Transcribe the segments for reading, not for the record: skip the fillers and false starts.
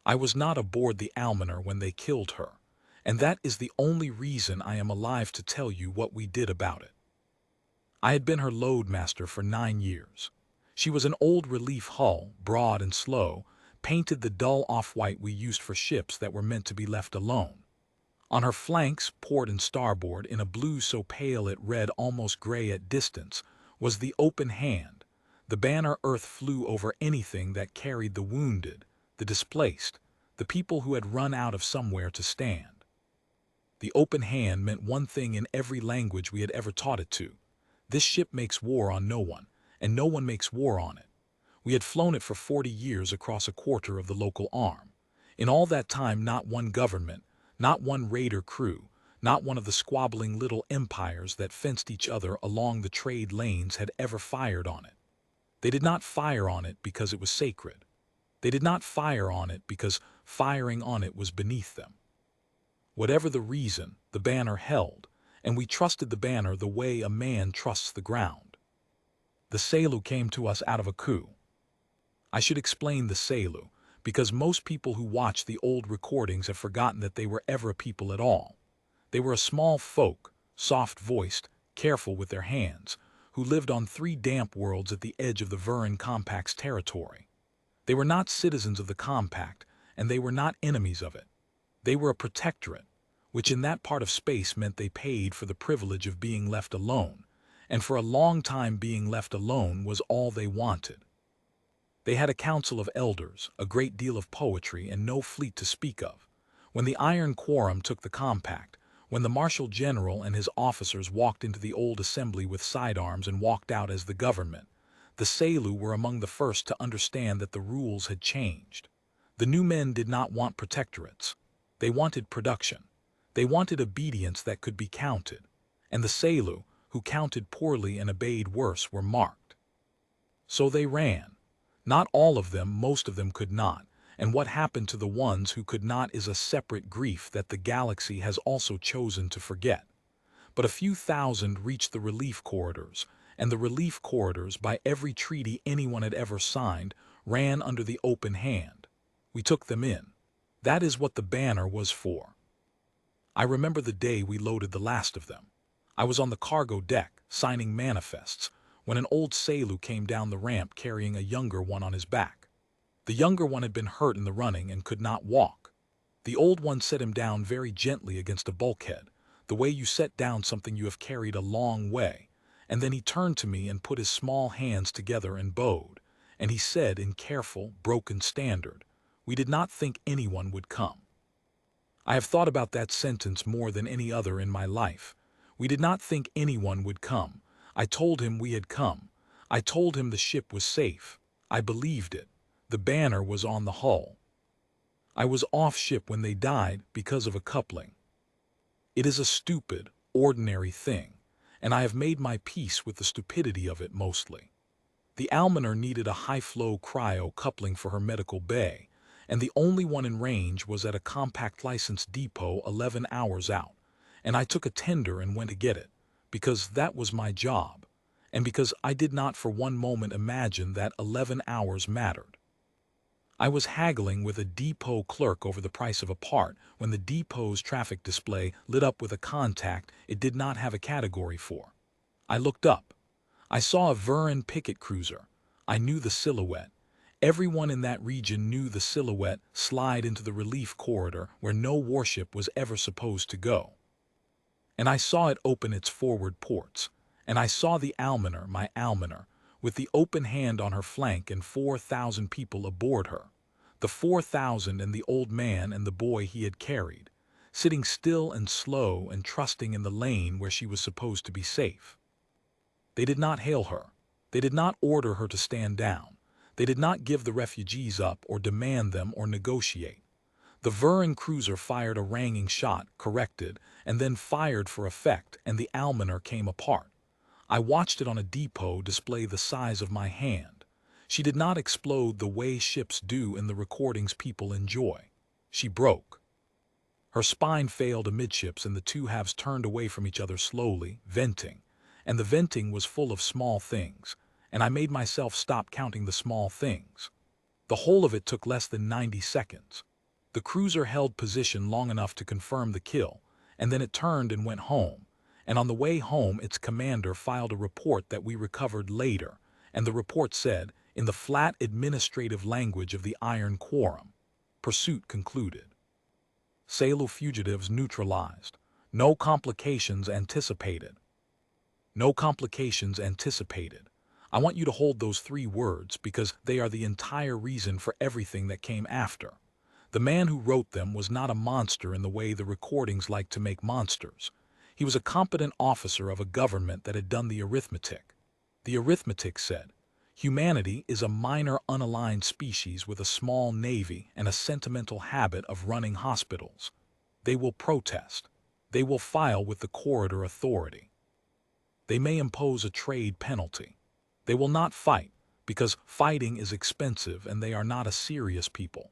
I was not aboard the Almoner when they killed her, and that is the only reason I am alive to tell you what we did about it. I had been her loadmaster for 9 years. She was an old relief hull, broad and slow, painted the dull off-white we used for ships that were meant to be left alone. On her flanks, port and starboard, in a blue so pale it read almost gray at distance, was the open hand. The banner Earth flew over anything that carried the wounded, the displaced, the people who had run out of somewhere to stand. The open hand meant one thing in every language we had ever taught it to. This ship makes war on no one, and no one makes war on it. We had flown it for 40 years across a quarter of the local arm. In all that time, not one government, not one raider crew, not one of the squabbling little empires that fenced each other along the trade lanes had ever fired on it. They did not fire on it because it was sacred. They did not fire on it because firing on it was beneath them. Whatever the reason, the banner held, and we trusted the banner the way a man trusts the ground. The Selu came to us out of a coup. I should explain the Selu, because most people who watch the old recordings have forgotten that they were ever a people at all. They were a small folk, soft-voiced, careful with their hands, who lived on 3 damp worlds at the edge of the Viren Compact's territory. They were not citizens of the Compact, and they were not enemies of it. They were a protectorate, which in that part of space meant they paid for the privilege of being left alone, and for a long time being left alone was all they wanted. They had a council of elders, a great deal of poetry, and no fleet to speak of. When the Iron Quorum took the Compact, when the Marshal General and his officers walked into the old assembly with sidearms and walked out as the government, the Selu were among the first to understand that the rules had changed. The new men did not want protectorates. They wanted production. They wanted obedience that could be counted. And the Selu, who counted poorly and obeyed worse, were marked. So they ran. Not all of them, most of them could not, and what happened to the ones who could not is a separate grief that the galaxy has also chosen to forget. But a few thousand reached the relief corridors, and the relief corridors, by every treaty anyone had ever signed, ran under the open hand. We took them in. That is what the banner was for. I remember the day we loaded the last of them. I was on the cargo deck, signing manifests, when an old Selu came down the ramp carrying a younger one on his back. The younger one had been hurt in the running and could not walk. The old one set him down very gently against a bulkhead, the way you set down something you have carried a long way, and then he turned to me and put his small hands together and bowed, and he said in careful, broken standard, "We did not think anyone would come." I have thought about that sentence more than any other in my life. We did not think anyone would come. I told him we had come. I told him the ship was safe. I believed it. The banner was on the hull. I was off ship when they died because of a coupling. It is a stupid, ordinary thing, and I have made my peace with the stupidity of it mostly. The Almoner needed a high-flow cryo coupling for her medical bay, and the only one in range was at a compact license depot 11 hours out, and I took a tender and went to get it, because that was my job, and because I did not for one moment imagine that 11 hours mattered. I was haggling with a depot clerk over the price of a part when the depot's traffic display lit up with a contact it did not have a category for. I looked up. I saw a Viren picket cruiser. I knew the silhouette. Everyone in that region knew the silhouette slide into the relief corridor where no warship was ever supposed to go. And I saw it open its forward ports, and I saw the Almoner, my Almoner, with the open hand on her flank and 4,000 people aboard her, the 4,000 and the old man and the boy he had carried, sitting still and slow and trusting in the lane where she was supposed to be safe. They did not hail her. They did not order her to stand down. They did not give the refugees up or demand them or negotiate. The Viren cruiser fired a ranging shot, corrected, and then fired for effect, and the Almoner came apart. I watched it on a depot display the size of my hand. She did not explode the way ships do in the recordings people enjoy. She broke. Her spine failed amidships and the two halves turned away from each other slowly, venting, and the venting was full of small things, and I made myself stop counting the small things. The whole of it took less than 90 seconds. The cruiser held position long enough to confirm the kill, and then it turned and went home. And on the way home, its commander filed a report that we recovered later, and the report said, in the flat administrative language of the Iron Quorum, pursuit concluded. Salo fugitives neutralized. No complications anticipated. No complications anticipated. I want you to hold those 3 words because they are the entire reason for everything that came after. The man who wrote them was not a monster in the way the recordings like to make monsters. He was a competent officer of a government that had done the arithmetic. The arithmetic said, humanity is a minor unaligned species with a small navy and a sentimental habit of running hospitals. They will protest. They will file with the corridor authority. They may impose a trade penalty. They will not fight, because fighting is expensive and they are not a serious people.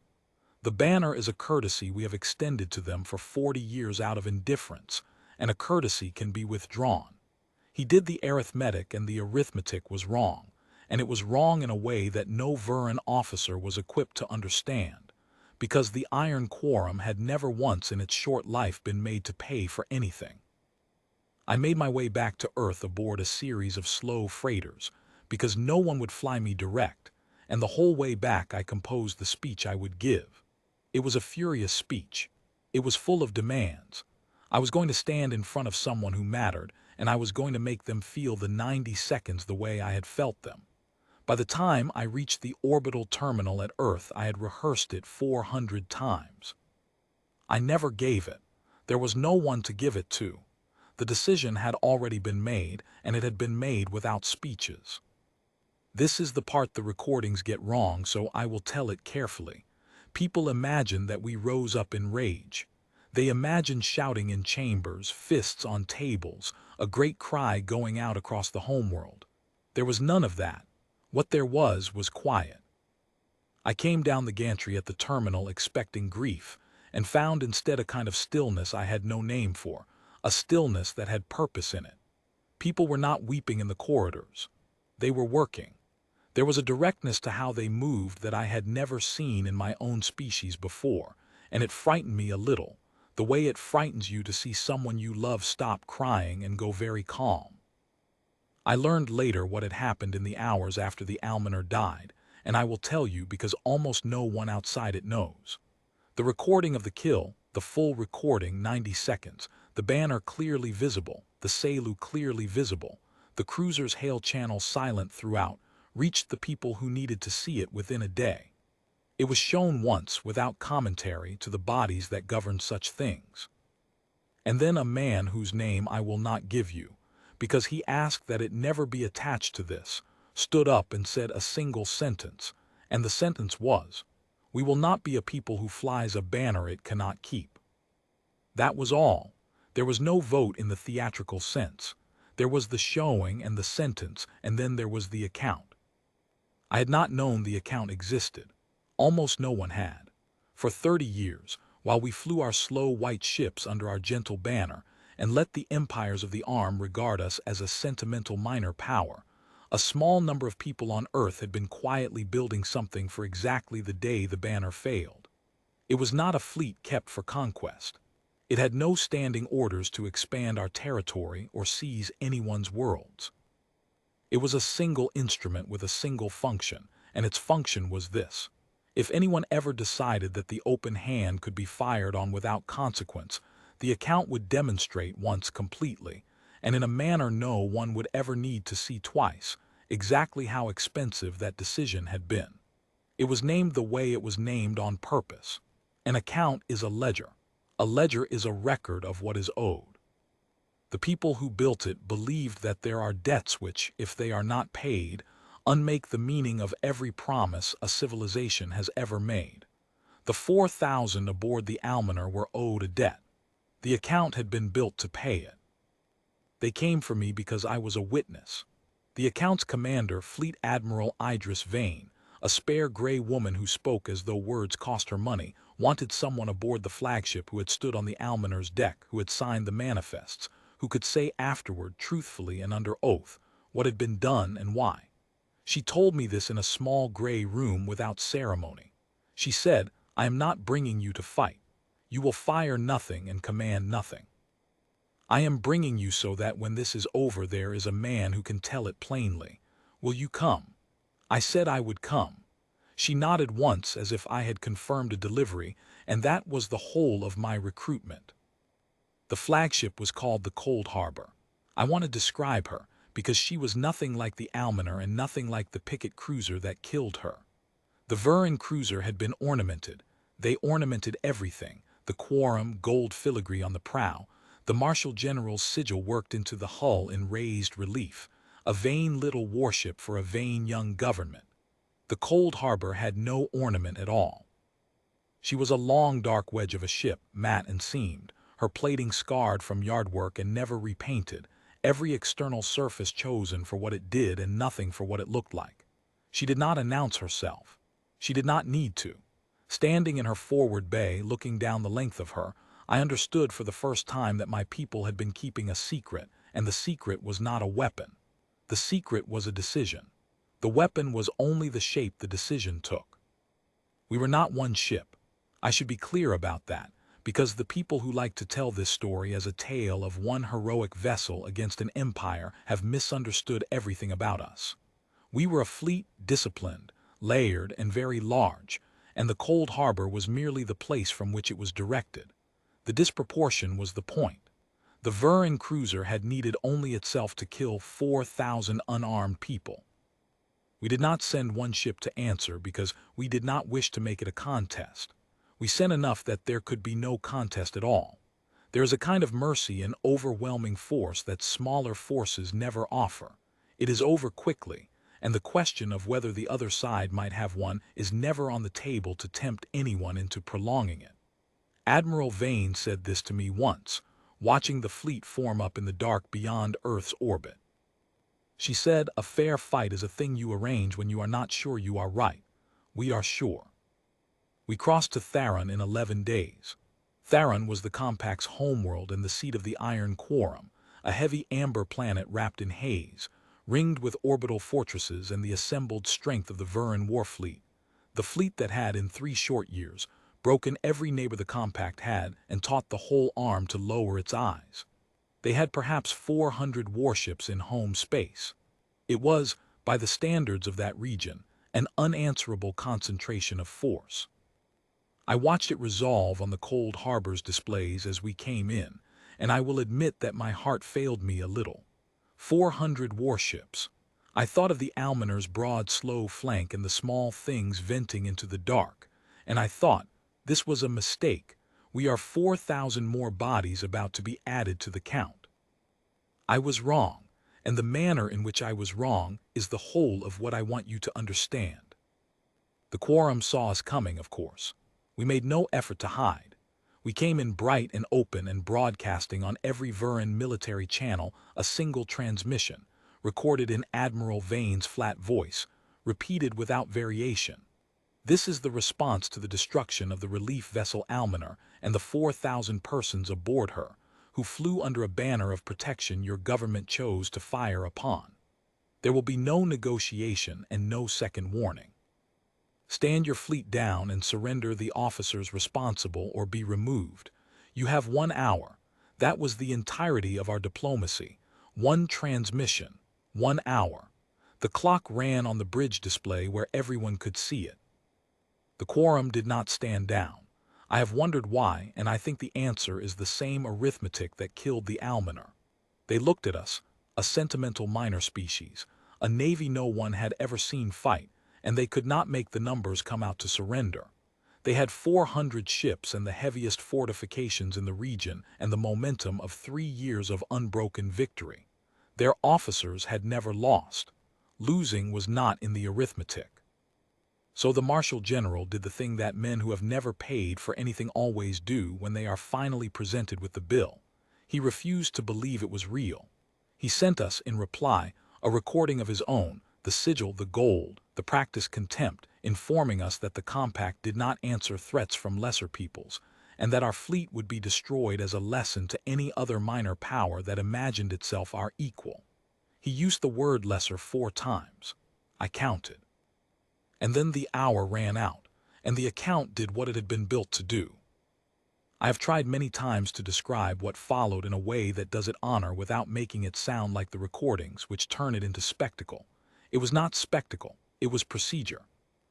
The banner is a courtesy we have extended to them for 40 years out of indifference, and a courtesy can be withdrawn. He did the arithmetic and the arithmetic was wrong, and it was wrong in a way that no Vuran officer was equipped to understand, because the Iron Quorum had never once in its short life been made to pay for anything. I made my way back to Earth aboard a series of slow freighters, because no one would fly me direct, and the whole way back I composed the speech I would give. It was a furious speech. It was full of demands. I was going to stand in front of someone who mattered, and I was going to make them feel the 90 seconds the way I had felt them. By the time I reached the orbital terminal at Earth, I had rehearsed it 400 times. I never gave it. There was no one to give it to. The decision had already been made, and it had been made without speeches. This is the part the recordings get wrong, so I will tell it carefully. People imagine that we rose up in rage. They imagine shouting in chambers, fists on tables, a great cry going out across the homeworld. There was none of that. What there was quiet. I came down the gantry at the terminal expecting grief, and found instead a kind of stillness I had no name for, a stillness that had purpose in it. People were not weeping in the corridors. They were working. There was a directness to how they moved that I had never seen in my own species before, and it frightened me a little, the way it frightens you to see someone you love stop crying and go very calm. I learned later what had happened in the hours after the almoner died, and I will tell you because almost no one outside it knows. The recording of the kill, the full recording, 90 seconds, the banner clearly visible, the Salu clearly visible, the cruiser's hail channel silent throughout, reached the people who needed to see it within a day. It was shown once without commentary to the bodies that govern such things. And then a man whose name I will not give you, because he asked that it never be attached to this, stood up and said a single sentence, and the sentence was, "We will not be a people who flies a banner it cannot keep." That was all. There was no vote in the theatrical sense. There was the showing and the sentence, and then there was the account. I had not known the account existed. Almost no one had. For 30 years, while we flew our slow white ships under our gentle banner, and let the empires of the arm regard us as a sentimental minor power, a small number of people on Earth had been quietly building something for exactly the day the banner failed. It was not a fleet kept for conquest. It had no standing orders to expand our territory or seize anyone's worlds. It was a single instrument with a single function, and its function was this. If anyone ever decided that the open hand could be fired on without consequence, the account would demonstrate once completely, and in a manner no one would ever need to see twice, exactly how expensive that decision had been. It was named the way it was named on purpose. An account is a ledger. A ledger is a record of what is owed. The people who built it believed that there are debts which, if they are not paid, unmake the meaning of every promise a civilization has ever made. The 4,000 aboard the almoner were owed a debt. The account had been built to pay it. They came for me because I was a witness. The account's commander, Fleet Admiral Idris Vane, a spare gray woman who spoke as though words cost her money, wanted someone aboard the flagship who had stood on the almoner's deck, who had signed the manifests, who could say afterward, truthfully and under oath, what had been done and why. She told me this in a small gray room without ceremony. She said, I am not bringing you to fight. You will fire nothing and command nothing. I am bringing you so that when this is over there is a man who can tell it plainly. Will you come?" I said I would come. She nodded once as if I had confirmed a delivery, and that was the whole of my recruitment. The flagship was called the Cold Harbor. I want to describe her, because she was nothing like the Almoner and nothing like the picket cruiser that killed her. The Veran cruiser had been ornamented. They ornamented everything, the quorum, gold filigree on the prow, the Marshal General's sigil worked into the hull in raised relief, a vain little warship for a vain young government. The Cold Harbor had no ornament at all. She was a long dark wedge of a ship, matte and seamed, her plating scarred from yard work and never repainted, every external surface chosen for what it did and nothing for what it looked like. She did not announce herself. She did not need to. Standing in her forward bay, looking down the length of her, I understood for the first time that my people had been keeping a secret, and the secret was not a weapon. The secret was a decision. The weapon was only the shape the decision took. We were not one ship. I should be clear about that, because the people who like to tell this story as a tale of one heroic vessel against an empire have misunderstood everything about us. We were a fleet, disciplined, layered, and very large, and the Cold Harbor was merely the place from which it was directed. The disproportion was the point. The Veran cruiser had needed only itself to kill 4,000 unarmed people. We did not send one ship to answer because we did not wish to make it a contest. We sent enough that there could be no contest at all. There is a kind of mercy in overwhelming force that smaller forces never offer. It is over quickly, and the question of whether the other side might have one is never on the table to tempt anyone into prolonging it. Admiral Vane said this to me once, watching the fleet form up in the dark beyond Earth's orbit. She said, "A fair fight is a thing you arrange when you are not sure you are right. We are sure." We crossed to Tharon in 11 days. Tharon was the Compact's homeworld and the seat of the Iron Quorum, a heavy amber planet wrapped in haze, ringed with orbital fortresses and the assembled strength of the Veran war fleet, the fleet that had, in 3 short years, broken every neighbor the Compact had and taught the whole arm to lower its eyes. They had perhaps 400 warships in home space. It was, by the standards of that region, an unanswerable concentration of force. I watched it resolve on the Cold Harbor's displays as we came in, and I will admit that my heart failed me a little. 400 warships. I thought of the Almoner's broad, slow flank and the small things venting into the dark, and I thought, this was a mistake. We are 4,000 more bodies about to be added to the count. I was wrong, and the manner in which I was wrong is the whole of what I want you to understand. The Quorum saw us coming, of course. We made no effort to hide. We came in bright and open and broadcasting on every Veran military channel a single transmission, recorded in Admiral Vane's flat voice, repeated without variation. This is the response to the destruction of the relief vessel Almoner and the 4,000 persons aboard her, who flew under a banner of protection your government chose to fire upon. There will be no negotiation and no second warning. Stand your fleet down and surrender the officers responsible or be removed. You have 1 hour. That was the entirety of our diplomacy. 1 transmission, 1 hour. The clock ran on the bridge display where everyone could see it. The Quorum did not stand down. I have wondered why, and I think the answer is the same arithmetic that killed the Almoner. They looked at us, a sentimental minor species, a navy no one had ever seen fight, and they could not make the numbers come out to surrender. They had 400 ships and the heaviest fortifications in the region and the momentum of 3 years of unbroken victory. Their officers had never lost. Losing was not in the arithmetic. So the Marshal General did the thing that men who have never paid for anything always do when they are finally presented with the bill. He refused to believe it was real. He sent us, in reply, a recording of his own, the sigil, the gold, the practiced contempt, informing us that the Compact did not answer threats from lesser peoples, and that our fleet would be destroyed as a lesson to any other minor power that imagined itself our equal. He used the word lesser 4 times. I counted. And then the hour ran out, and the account did what it had been built to do. I have tried many times to describe what followed in a way that does it honor without making it sound like the recordings, which turn it into spectacle. It was not spectacle, it was procedure.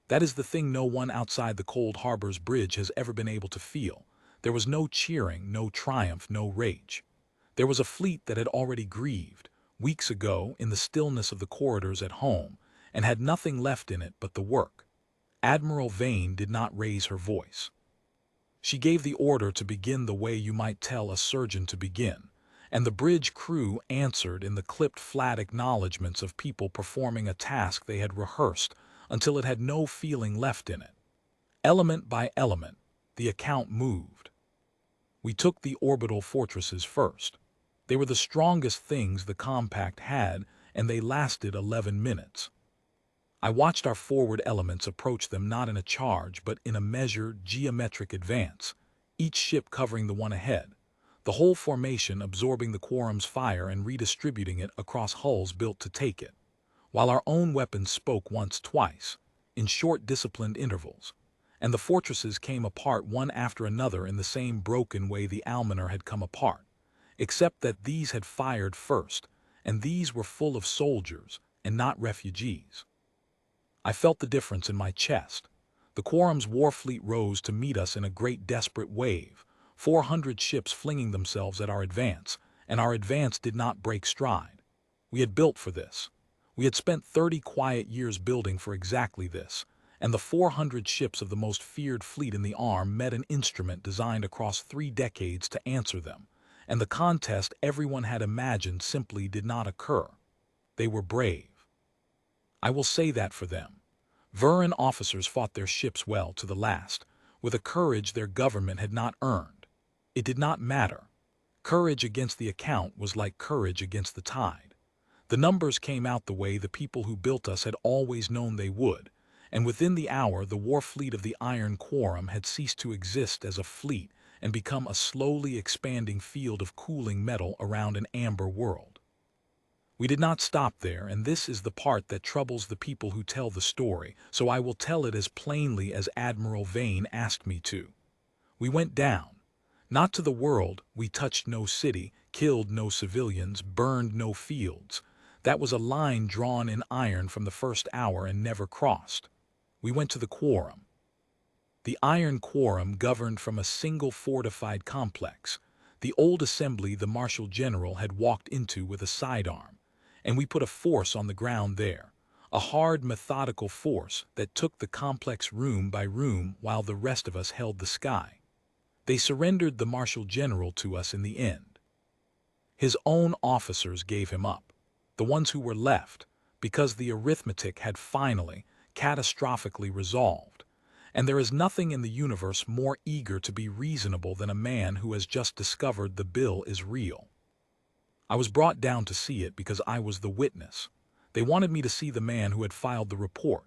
That is the thing no one outside the Cold Harbor's bridge has ever been able to feel. There was no cheering, no triumph, no rage. There was a fleet that had already grieved, weeks ago, in the stillness of the corridors at home, and had nothing left in it but the work. Admiral Vane did not raise her voice. She gave the order to begin the way you might tell a surgeon to begin, and the bridge crew answered in the clipped flat acknowledgments of people performing a task they had rehearsed until it had no feeling left in it. Element by element, the account moved. We took the orbital fortresses first. They were the strongest things the compact had, and they lasted 11 minutes. I watched our forward elements approach them not in a charge but in a measured, geometric advance, each ship covering the one ahead, the whole formation absorbing the quorum's fire and redistributing it across hulls built to take it, while our own weapons spoke once, twice, in short disciplined intervals, and the fortresses came apart one after another in the same broken way the almoner had come apart, except that these had fired first, and these were full of soldiers and not refugees. I felt the difference in my chest. The quorum's war fleet rose to meet us in a great desperate wave, 400 ships flinging themselves at our advance, and our advance did not break stride. We had built for this. We had spent 30 quiet years building for exactly this, and the 400 ships of the most feared fleet in the arm met an instrument designed across 3 decades to answer them, and the contest everyone had imagined simply did not occur. They were brave. I will say that for them. Veteran officers fought their ships well to the last, with a courage their government had not earned. It did not matter. Courage against the account was like courage against the tide. The numbers came out the way the people who built us had always known they would, and within the hour the war fleet of the Iron Quorum had ceased to exist as a fleet and become a slowly expanding field of cooling metal around an amber world. We did not stop there, and this is the part that troubles the people who tell the story, so I will tell it as plainly as Admiral Vane asked me to. We went down. Not to the world, we touched no city, killed no civilians, burned no fields. That was a line drawn in iron from the first hour and never crossed. We went to the Quorum. The Iron Quorum governed from a single fortified complex, the old assembly the Marshal General had walked into with a sidearm, and we put a force on the ground there, a hard, methodical force that took the complex room by room while the rest of us held the sky. They surrendered the Marshal General to us in the end. His own officers gave him up, the ones who were left, because the arithmetic had finally, catastrophically resolved, and there is nothing in the universe more eager to be reasonable than a man who has just discovered the bill is real. I was brought down to see it because I was the witness. They wanted me to see the man who had filed the report.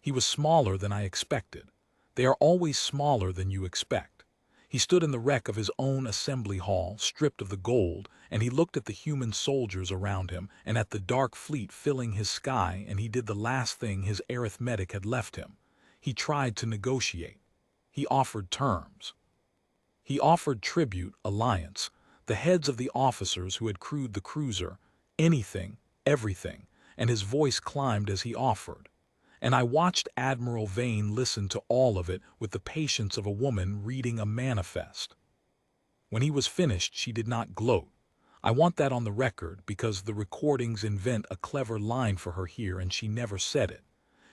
He was smaller than I expected. They are always smaller than you expect. He stood in the wreck of his own assembly hall, stripped of the gold, and he looked at the human soldiers around him and at the dark fleet filling his sky, and he did the last thing his arithmetic had left him. He tried to negotiate. He offered terms. He offered tribute, alliance, the heads of the officers who had crewed the cruiser, anything, everything, and his voice climbed as he offered. And I watched Admiral Vane listen to all of it with the patience of a woman reading a manifest. When he was finished, she did not gloat. I want that on the record because the recordings invent a clever line for her here and she never said it.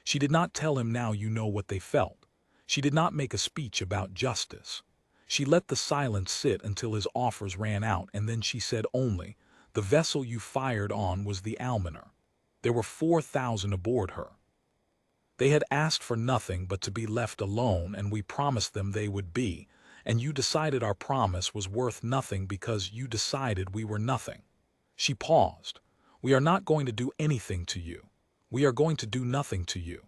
She did not tell him now you know what they felt. She did not make a speech about justice. She let the silence sit until his offers ran out, and then she said only, "The vessel you fired on was the Almoner. There were 4,000 aboard her. They had asked for nothing but to be left alone, and we promised them they would be, and you decided our promise was worth nothing because you decided we were nothing." She paused. "We are not going to do anything to you. We are going to do nothing to you.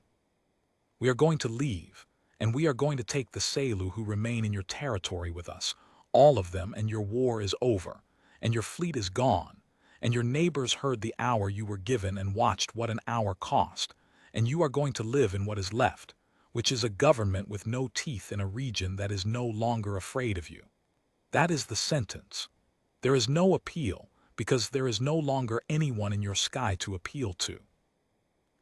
We are going to leave. And we are going to take the Selu who remain in your territory with us, all of them, and your war is over, and your fleet is gone, and your neighbors heard the hour you were given and watched what an hour cost, and you are going to live in what is left, which is a government with no teeth in a region that is no longer afraid of you. That is the sentence. There is no appeal, because there is no longer anyone in your sky to appeal to.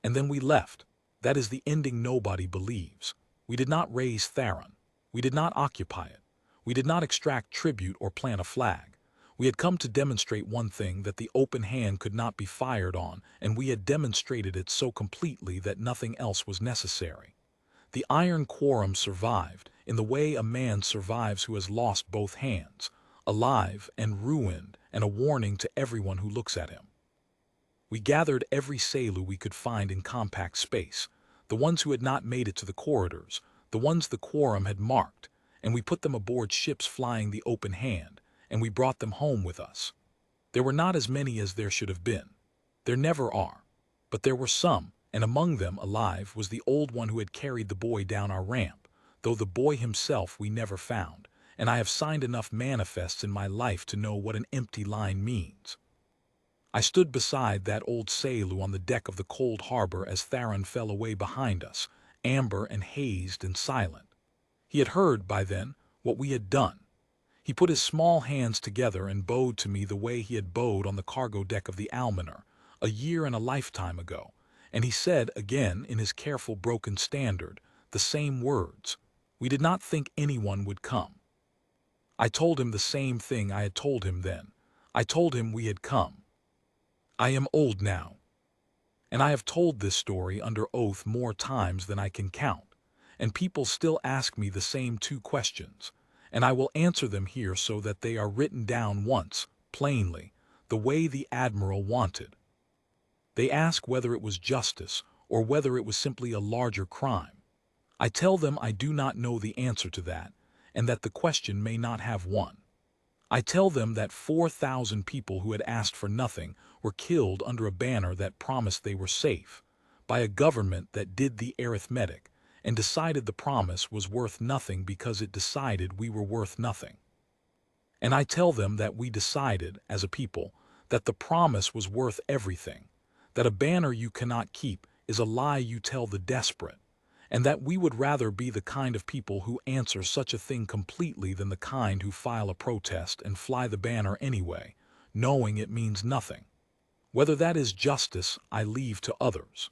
And then we left. That is the ending nobody believes. We did not raise Theron. We did not occupy it. We did not extract tribute or plant a flag. We had come to demonstrate one thing, that the open hand could not be fired on, and we had demonstrated it so completely that nothing else was necessary. The iron quorum survived, in the way a man survives who has lost both hands, alive and ruined, and a warning to everyone who looks at him. We gathered every Selu we could find in compact space, the ones who had not made it to the corridors, the ones the quorum had marked, and we put them aboard ships flying the open hand, and we brought them home with us. There were not as many as there should have been. There never are. But there were some, and among them, alive, was the old one who had carried the boy down our ramp, though the boy himself we never found, and I have signed enough manifests in my life to know what an empty line means. I stood beside that old Selu on the deck of the cold harbor as Theron fell away behind us, amber and hazed and silent. He had heard, by then, what we had done. He put his small hands together and bowed to me the way he had bowed on the cargo deck of the Almoner, a year and a lifetime ago, and he said again in his careful broken standard, the same words. We did not think anyone would come. I told him the same thing I had told him then. I told him we had come. I am old now, and I have told this story under oath more times than I can count, and people still ask me the same two questions, and I will answer them here so that they are written down once, plainly, the way the Admiral wanted. They ask whether it was justice or whether it was simply a larger crime. I tell them I do not know the answer to that, and that the question may not have one. I tell them that 4,000 people who had asked for nothing were killed under a banner that promised they were safe, by a government that did the arithmetic and decided the promise was worth nothing because it decided we were worth nothing. And I tell them that we decided, as a people, that the promise was worth everything, that a banner you cannot keep is a lie you tell the desperate, and that we would rather be the kind of people who answer such a thing completely than the kind who file a protest and fly the banner anyway, knowing it means nothing. Whether that is justice, I leave to others.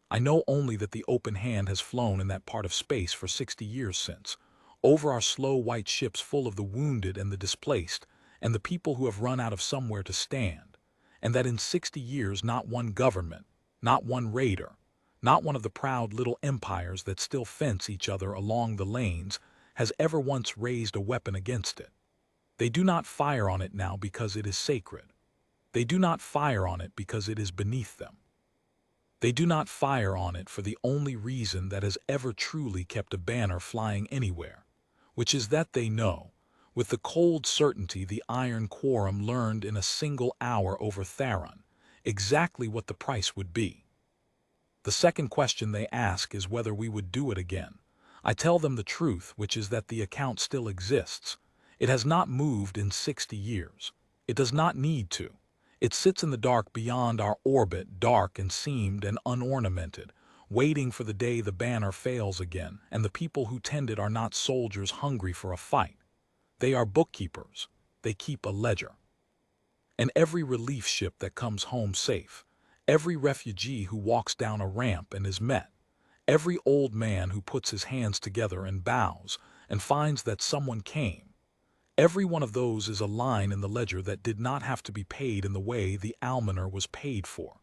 I know only that the open hand has flown in that part of space for 60 years since, over our slow white ships full of the wounded and the displaced, and the people who have run out of somewhere to stand, and that in 60 years not one government, not one raider, not one of the proud little empires that still fence each other along the lanes, has ever once raised a weapon against it. They do not fire on it now because it is sacred. They do not fire on it because it is beneath them. They do not fire on it for the only reason that has ever truly kept a banner flying anywhere, which is that they know, with the cold certainty the Iron Quorum learned in a single hour over Theron, exactly what the price would be. The second question they ask is whether we would do it again. I tell them the truth, which is that the account still exists. It has not moved in 60 years. It does not need to. It sits in the dark beyond our orbit, dark and seamed and unornamented, waiting for the day the banner fails again, and the people who tend it are not soldiers hungry for a fight. They are bookkeepers. They keep a ledger. And every relief ship that comes home safe, every refugee who walks down a ramp and is met, every old man who puts his hands together and bows and finds that someone came, every one of those is a line in the ledger that did not have to be paid in the way the Almoner was paid for.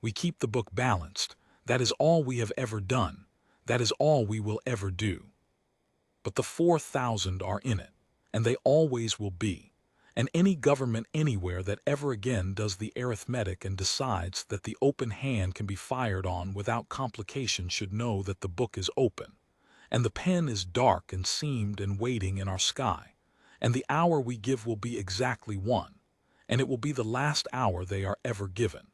We keep the book balanced. That is all we have ever done. That is all we will ever do. But the 4,000 are in it, and they always will be. And any government anywhere that ever again does the arithmetic and decides that the open hand can be fired on without complication should know that the book is open, and the pen is dark and seamed and waiting in our sky, and the hour we give will be exactly one, and it will be the last hour they are ever given.